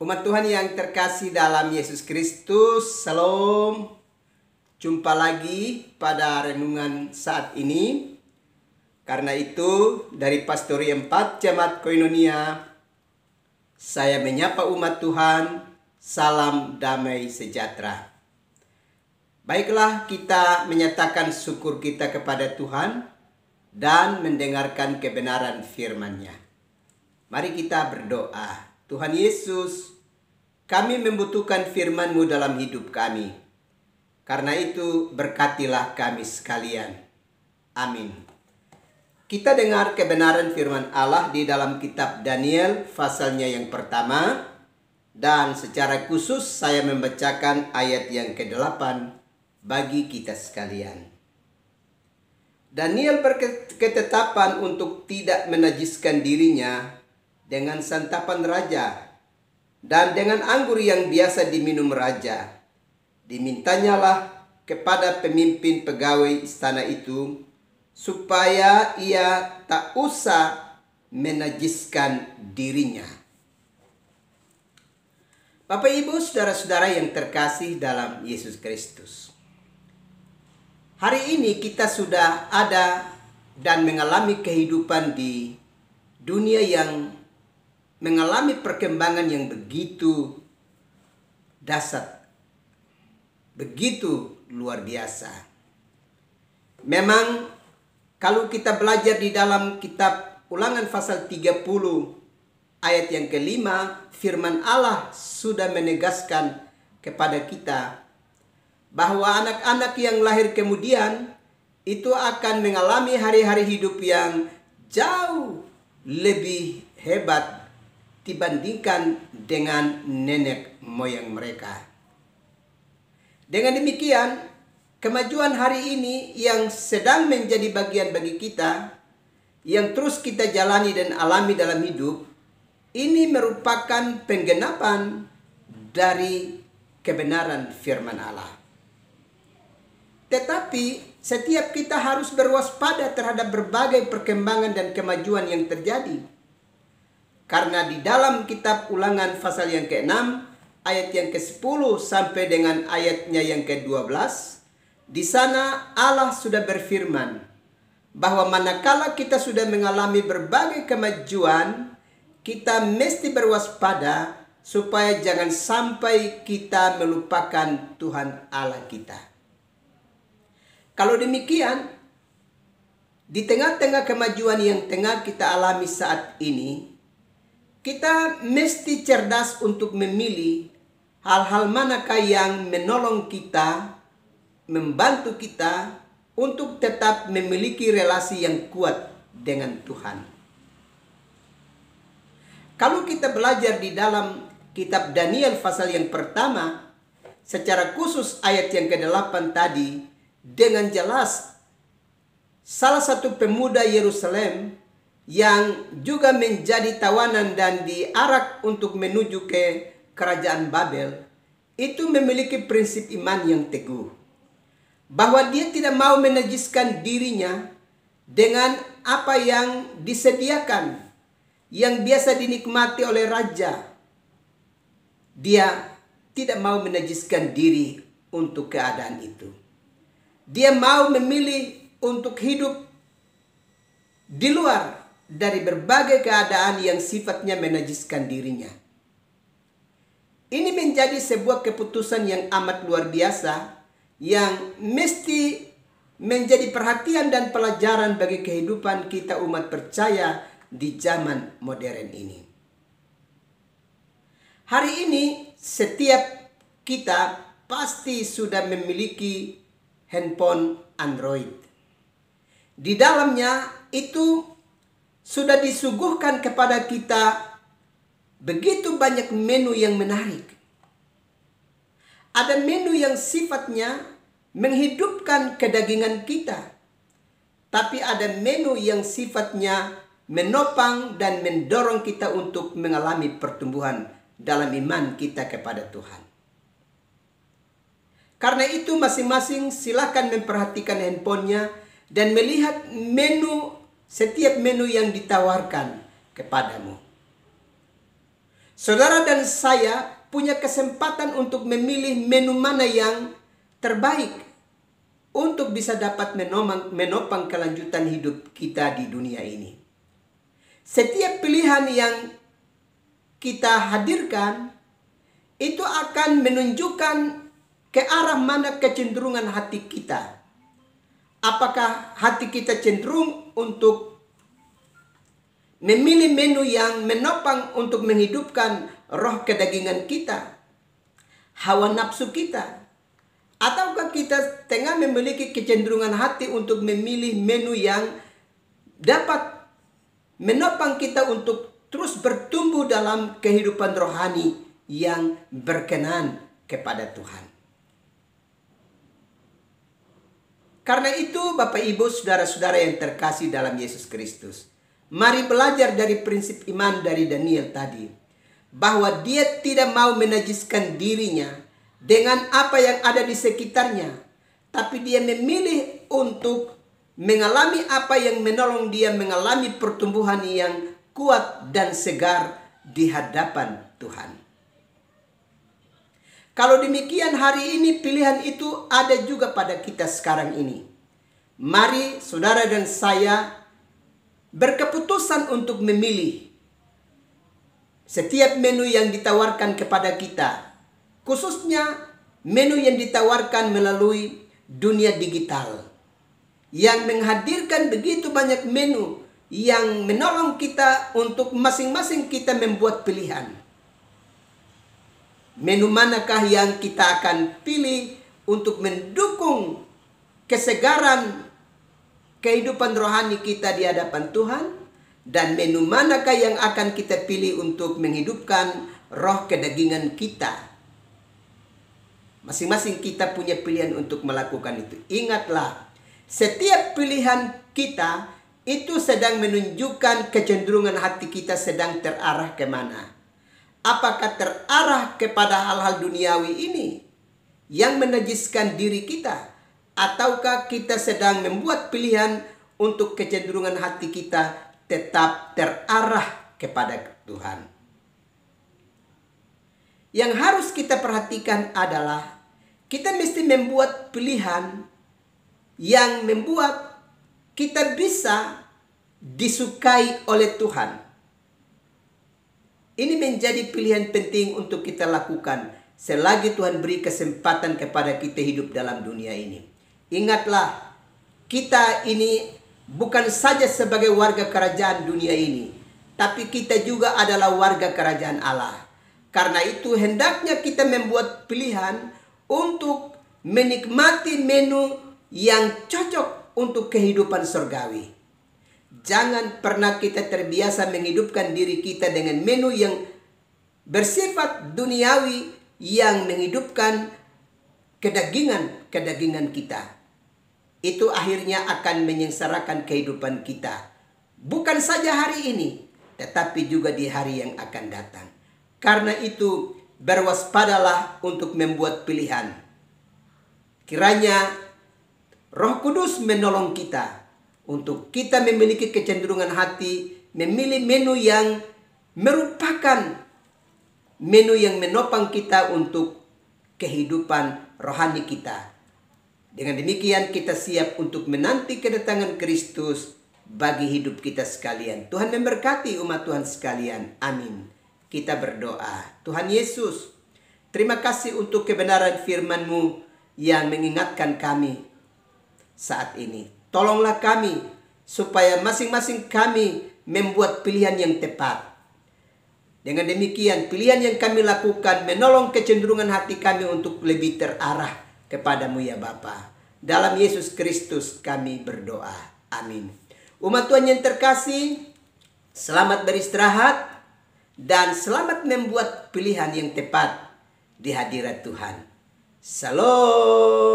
Umat Tuhan yang terkasih dalam Yesus Kristus, Salam. Jumpa lagi pada renungan saat ini. Karena itu, dari Pastori 4 Jemaat Koinonia, saya menyapa umat Tuhan, salam damai sejahtera. Baiklah, kita menyatakan syukur kita kepada Tuhan dan mendengarkan kebenaran firman-Nya. Mari kita berdoa. Tuhan Yesus, kami membutuhkan firman-Mu dalam hidup kami. Karena itu berkatilah kami sekalian. Amin. Kita dengar kebenaran firman Allah di dalam kitab Daniel pasalnya yang pertama. Dan secara khusus saya membacakan ayat yang ke-8 bagi kita sekalian. Daniel berketetapan untuk tidak menajiskan dirinya dengan santapan raja dan dengan anggur yang biasa diminum raja. Dimintanyalah kepada pemimpin pegawai istana itu supaya ia tak usah menajiskan dirinya. Bapak Ibu saudara-saudara yang terkasih dalam Yesus Kristus. Hari ini kita sudah ada dan mengalami kehidupan di dunia yang mengalami perkembangan yang begitu dahsyat, begitu luar biasa. Memang kalau kita belajar di dalam kitab Ulangan pasal 30 ayat yang kelima, firman Allah sudah menegaskan kepada kita bahwa anak-anak yang lahir kemudian itu akan mengalami hari-hari hidup yang jauh lebih hebat dibandingkan dengan nenek moyang mereka. Dengan demikian, kemajuan hari ini yang sedang menjadi bagian bagi kita, yang terus kita jalani dan alami dalam hidup, ini merupakan penggenapan dari kebenaran firman Allah. Tetapi setiap kita harus berwaspada terhadap berbagai perkembangan dan kemajuan yang terjadi. Karena di dalam kitab Ulangan pasal yang ke-6, ayat yang ke-10 sampai dengan ayatnya yang ke-12, di sana Allah sudah berfirman bahwa manakala kita sudah mengalami berbagai kemajuan, kita mesti berwaspada supaya jangan sampai kita melupakan Tuhan Allah kita. Kalau demikian, di tengah-tengah kemajuan yang tengah kita alami saat ini, kita mesti cerdas untuk memilih hal-hal manakah yang menolong kita, membantu kita untuk tetap memiliki relasi yang kuat dengan Tuhan. Kalau kita belajar di dalam kitab Daniel pasal yang pertama, secara khusus ayat yang ke-8 tadi, dengan jelas salah satu pemuda Yerusalem yang juga menjadi tawanan dan diarak untuk menuju ke kerajaan Babel, itu memiliki prinsip iman yang teguh. Bahwa dia tidak mau menajiskan dirinya dengan apa yang disediakan, yang biasa dinikmati oleh raja. Dia tidak mau menajiskan diri untuk keadaan itu. Dia mau memilih untuk hidup di luar dari berbagai keadaan yang sifatnya menajiskan dirinya. Ini menjadi sebuah keputusan yang amat luar biasa, yang mesti menjadi perhatian dan pelajaran bagi kehidupan kita umat percaya di zaman modern ini. Hari ini setiap kita pasti sudah memiliki handphone Android. Di dalamnya itu sudah disuguhkan kepada kita begitu banyak menu yang menarik. Ada menu yang sifatnya menghidupkan kedagingan kita. Tapi ada menu yang sifatnya menopang dan mendorong kita untuk mengalami pertumbuhan dalam iman kita kepada Tuhan. Karena itu masing-masing silakan memperhatikan handphonenya dan melihat setiap menu yang ditawarkan kepadamu. Saudara dan saya punya kesempatan untuk memilih menu mana yang terbaik untuk bisa dapat menopang kelanjutan hidup kita di dunia ini. Setiap pilihan yang kita hadirkan itu akan menunjukkan ke arah mana kecenderungan hati kita. Apakah hati kita cenderung untuk memilih menu yang menopang untuk menghidupkan roh kedagingan kita, hawa nafsu kita, ataukah kita tengah memiliki kecenderungan hati untuk memilih menu yang dapat menopang kita untuk terus bertumbuh dalam kehidupan rohani yang berkenan kepada Tuhan. Karena itu Bapak Ibu saudara-saudara yang terkasih dalam Yesus Kristus, mari belajar dari prinsip iman dari Daniel tadi, bahwa dia tidak mau menajiskan dirinya dengan apa yang ada di sekitarnya, tapi dia memilih untuk mengalami apa yang menolong dia mengalami pertumbuhan yang kuat dan segar di hadapan Tuhan. Kalau demikian, hari ini pilihan itu ada juga pada kita sekarang ini. Mari saudara dan saya berkeputusan untuk memilih setiap menu yang ditawarkan kepada kita, khususnya menu yang ditawarkan melalui dunia digital, yang menghadirkan begitu banyak menu yang menolong kita untuk masing-masing kita membuat pilihan. Menu manakah yang kita akan pilih untuk mendukung kesegaran kehidupan rohani kita di hadapan Tuhan? Dan menu manakah yang akan kita pilih untuk menghidupkan roh kedagingan kita? Masing-masing kita punya pilihan untuk melakukan itu. Ingatlah, setiap pilihan kita itu sedang menunjukkan kecenderungan hati kita sedang terarah kemana. Apakah terarah kepada hal-hal duniawi ini yang menajiskan diri kita, ataukah kita sedang membuat pilihan untuk kecenderungan hati kita tetap terarah kepada Tuhan? Yang harus kita perhatikan adalah kita mesti membuat pilihan yang membuat kita bisa disukai oleh Tuhan. Ini menjadi pilihan penting untuk kita lakukan selagi Tuhan beri kesempatan kepada kita hidup dalam dunia ini. Ingatlah, kita ini bukan saja sebagai warga kerajaan dunia ini, tapi kita juga adalah warga kerajaan Allah. Karena itu hendaknya kita membuat pilihan untuk menikmati menu yang cocok untuk kehidupan surgawi. Jangan pernah kita terbiasa menghidupkan diri kita dengan menu yang bersifat duniawi yang menghidupkan kedagingan kita. Itu akhirnya akan menyengsarakan kehidupan kita. Bukan saja hari ini, tetapi juga di hari yang akan datang. Karena itu berwaspadalah untuk membuat pilihan. Kiranya Roh Kudus menolong kita untuk kita memiliki kecenderungan hati memilih menu yang merupakan menu yang menopang kita untuk kehidupan rohani kita. Dengan demikian kita siap untuk menanti kedatangan Kristus bagi hidup kita sekalian. Tuhan memberkati umat Tuhan sekalian. Amin. Kita berdoa. Tuhan Yesus, terima kasih untuk kebenaran firman-Mu yang mengingatkan kami saat ini. Tolonglah kami supaya masing-masing kami membuat pilihan yang tepat. Dengan demikian pilihan yang kami lakukan menolong kecenderungan hati kami untuk lebih terarah kepadamu ya Bapa. Dalam Yesus Kristus kami berdoa. Amin. Umat Tuhan yang terkasih, selamat beristirahat dan selamat membuat pilihan yang tepat di hadirat Tuhan. Shalom.